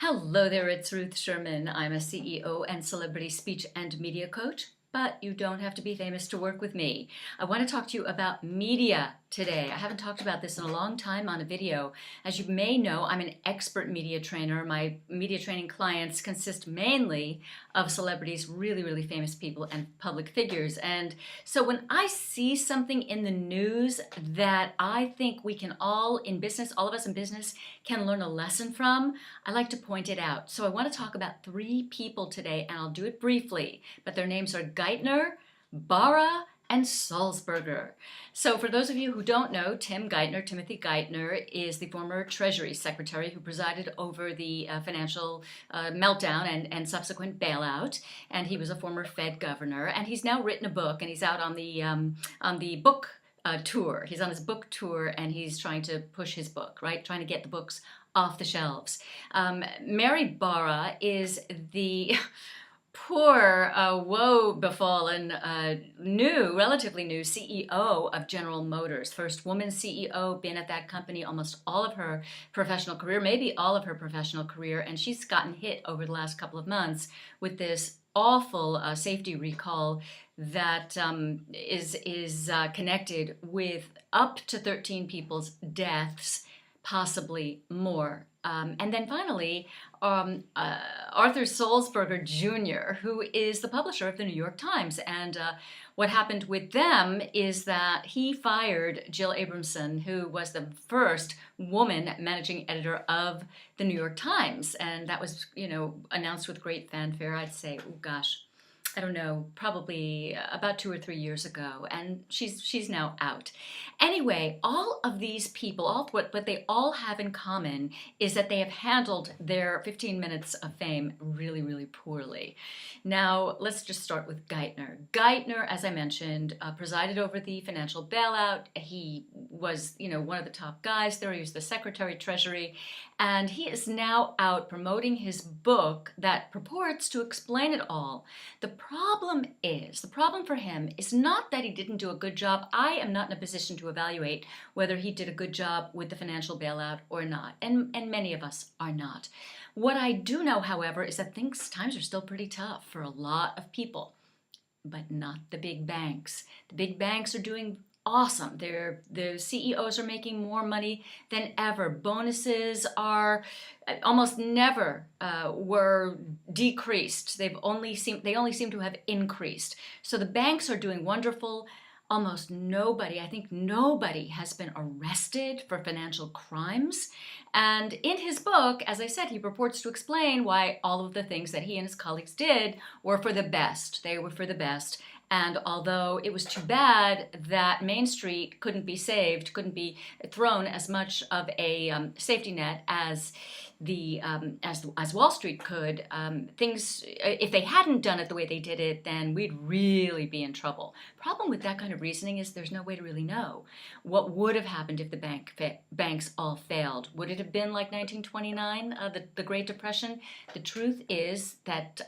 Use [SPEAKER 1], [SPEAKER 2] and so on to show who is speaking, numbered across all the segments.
[SPEAKER 1] Hello there, it's Ruth Sherman. I'm a CEO and celebrity speech and media coach, but you don't have to be famous to work with me. I want to talk to you about media today. I haven't talked about this in a long time on a video. As you may know, I'm an expert media trainer. My media training clients consist mainly of celebrities, really famous people and public figures. And so when I see something in the news that I think we can all in business, all of us in business, can learn a lesson from, I like to point it out. So I want to talk about three people today, and I'll do it briefly, but their names are Geithner, Barra, and Sulzberger. So for those of you who don't know, Timothy Geithner, is the former Treasury Secretary who presided over the financial meltdown and subsequent bailout. And he was a former Fed governor. And he's now written a book, and he's out on the book tour. He's on his book tour, and he's trying to push his book, right? Trying to get the books off the shelves. Mary Barra is the poor, woe-befallen, relatively new CEO of General Motors. First woman CEO, been at that company almost all of her professional career, maybe all of her professional career, and she's gotten hit over the last couple of months with this awful safety recall that is connected with up to 13 people's deaths, possibly more. And then finally, Arthur Sulzberger Jr., who is the publisher of the New York Times. And what happened with them is that he fired Jill Abramson, who was the first woman managing editor of the New York Times. And that was, announced with great fanfare, I'd say, oh gosh, I don't know, probably about 2 or 3 years ago, and she's now out. Anyway, all of these people, what they all have in common is that they have handled their 15 minutes of fame really poorly. Now, let's just start with Geithner. Geithner, as I mentioned, presided over the financial bailout. He was, one of the top guys there. He was the Secretary of Treasury, and he is now out promoting his book that purports to explain it all. The problem for him is not that he didn't do a good job. I am not in a position to evaluate whether he did a good job with the financial bailout or not, and many of us are not. What I do know, however, is that times are still pretty tough for a lot of people, but not the big banks. The big banks are doing awesome. The CEOs are making more money than ever. Bonuses are almost never were decreased. They only seem to have increased. So the banks are doing wonderful. Almost nobody, I think nobody, has been arrested for financial crimes. And in his book, as I said, he purports to explain why all of the things that he and his colleagues did were for the best. They were for the best. And although it was too bad that Main Street couldn't be saved, couldn't be thrown as much of a safety net as as Wall Street could, things, if they hadn't done it the way they did it, then we'd really be in trouble. Problem with that kind of reasoning is there's no way to really know what would have happened if the banks all failed. Would it have been like 1929, the Great Depression? The truth is that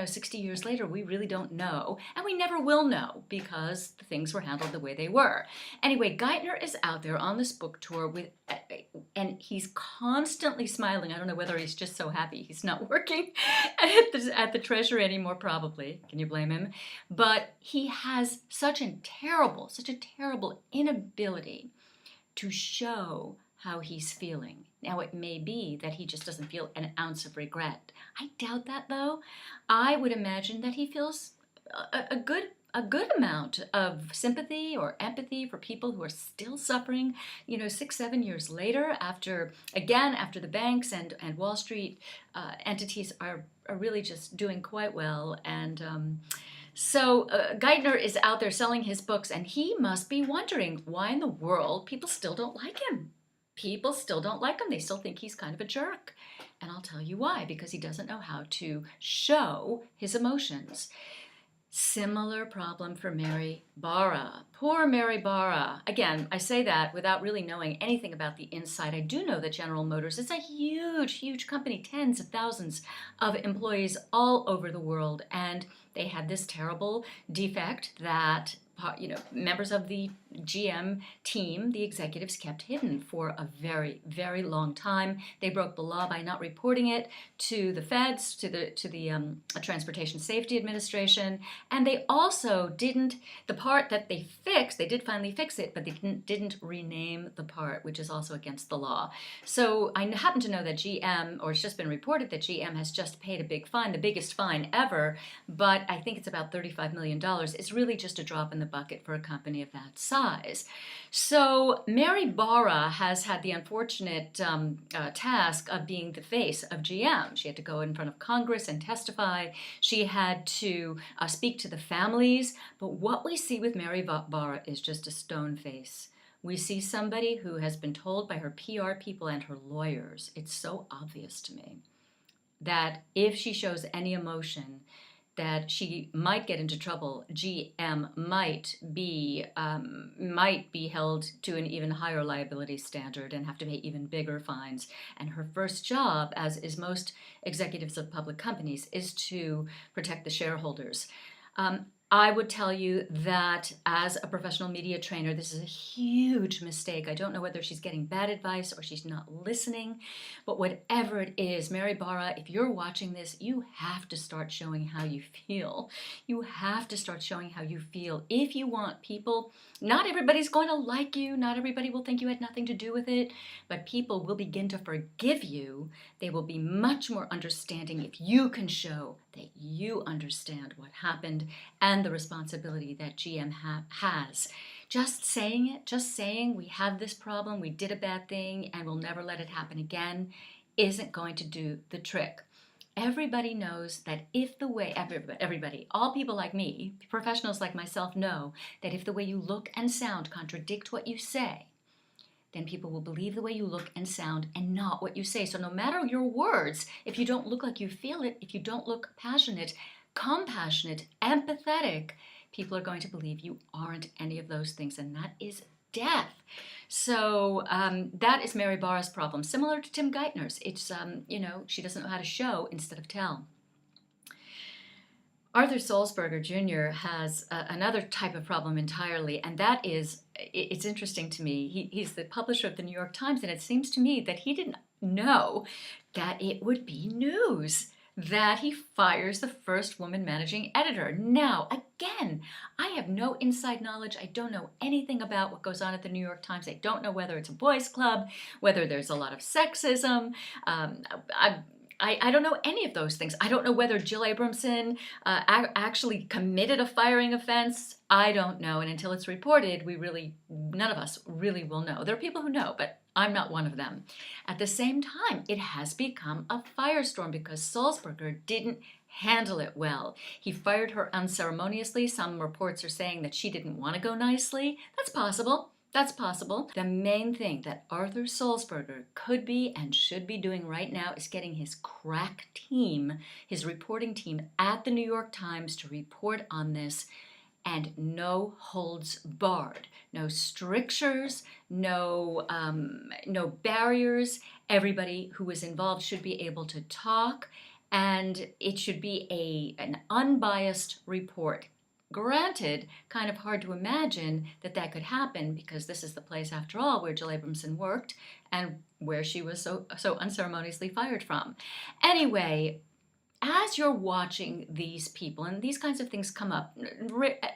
[SPEAKER 1] 60 years later, we really don't know, and we never will know because the things were handled the way they were. Anyway, Geithner is out there on this book tour and he's constantly smiling. I don't know whether he's just so happy he's not working at the Treasury anymore, probably. Can you blame him? But he has such a terrible inability to show how he's feeling. Now, it may be that he just doesn't feel an ounce of regret. I doubt that, though. I would imagine that he feels a good amount of sympathy or empathy for people who are still suffering, 6-7 years later, after the banks and Wall Street entities are really just doing quite well. And so Geithner is out there selling his books, and he must be wondering why in the world people still don't like him. People still don't like him. They still think he's kind of a jerk. And I'll tell you why, because he doesn't know how to show his emotions. Similar problem for Mary Barra. Poor Mary Barra. Again, I say that without really knowing anything about the inside. I do know that General Motors is a huge company, tens of thousands of employees all over the world, and they had this terrible defect that members of the GM team, the executives, kept hidden for a very, very long time. They broke the law by not reporting it to the feds, to the Transportation Safety Administration, and they also didn't, the part that they fixed, they did finally fix it, but they didn't rename the part, which is also against the law. So I happen to know that GM, or it's just been reported that GM has just paid a big fine, the biggest fine ever, but I think it's about $35 million. It's really just a drop in the bucket for a company of that size. So Mary Barra has had the unfortunate task of being the face of GM. She had to go in front of Congress and testify. She had to speak to the families. But what we see with Mary Barra is just a stone face. We see somebody who has been told by her PR people and her lawyers, it's so obvious to me, that if she shows any emotion, that she might get into trouble. GM might be held to an even higher liability standard and have to pay even bigger fines. And her first job, as is most executives of public companies, is to protect the shareholders. I would tell you that as a professional media trainer, this is a huge mistake. I don't know whether she's getting bad advice or she's not listening, but whatever it is, Mary Barra, if you're watching this, you have to start showing how you feel. You have to start showing how you feel. If you want people, not everybody's going to like you, not everybody will think you had nothing to do with it, but people will begin to forgive you. They will be much more understanding if you can show that you understand what happened and the responsibility that GM has. Just saying it, just saying we have this problem, we did a bad thing, and we'll never let it happen again, isn't going to do the trick. Everybody knows that if the way, everybody, all people like me, professionals like myself know that if the way you look and sound contradict what you say, then people will believe the way you look and sound and not what you say. So no matter your words, if you don't look like you feel it, if you don't look passionate, compassionate, empathetic, people are going to believe you aren't any of those things, and that is death. So that is Mary Barra's problem. Similar to Tim Geithner's. It's, she doesn't know how to show instead of tell. Arthur Sulzberger Jr. has another type of problem entirely, and that is, it's interesting to me, he's the publisher of the New York Times, and it seems to me that he didn't know that it would be news that he fires the first woman managing editor. Now, again, I have no inside knowledge. I don't know anything about what goes on at the New York Times. I don't know whether it's a boys' club, whether there's a lot of sexism. I don't know any of those things. I don't know whether Jill Abramson actually committed a firing offense. I don't know. And until it's reported, none of us really will know. There are people who know, but I'm not one of them. At the same time, it has become a firestorm because Sulzberger didn't handle it well. He fired her unceremoniously. Some reports are saying that she didn't want to go nicely. That's possible. That's possible. The main thing that Arthur Sulzberger could be and should be doing right now is getting his crack team, his reporting team at the New York Times to report on this, and no holds barred. No strictures, no barriers. Everybody who is involved should be able to talk, and it should be an unbiased report. Granted, kind of hard to imagine that could happen because this is the place, after all, where Jill Abramson worked and where she was so unceremoniously fired from. Anyway, as you're watching these people, and these kinds of things come up,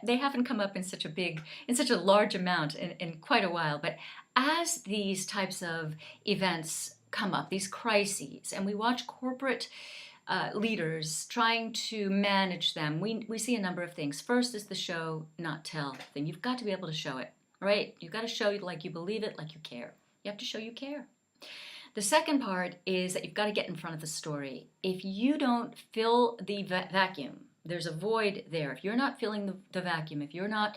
[SPEAKER 1] they haven't come up in such a large amount in quite a while, but as these types of events come up, these crises, and we watch corporate leaders trying to manage them, we see a number of things. First is the show, not tell thing. You've got to be able to show it, right? You've got to show like you believe it, like you care. You have to show you care. The second part is that you've got to get in front of the story. If you don't fill the vacuum, there's a void there. If you're not filling the vacuum, if you're not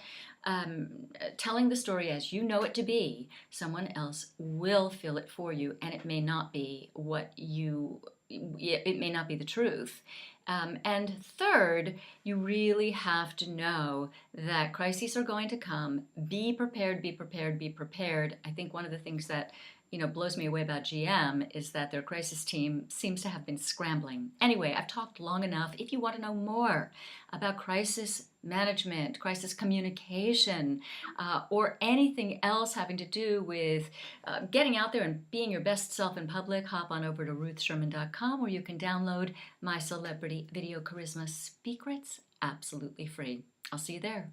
[SPEAKER 1] telling the story as you know it to be, someone else will fill it for you, and it may not be it may not be the truth. And third, you really have to know that crises are going to come. Be prepared, be prepared, be prepared. I think one of the things that blows me away about GM is that their crisis team seems to have been scrambling. Anyway, I've talked long enough. If you want to know more about crisis management, crisis communication, or anything else having to do with getting out there and being your best self in public, hop on over to ruthsherman.com, where you can download my Celebrity Video Charisma Secrets absolutely free. I'll see you there.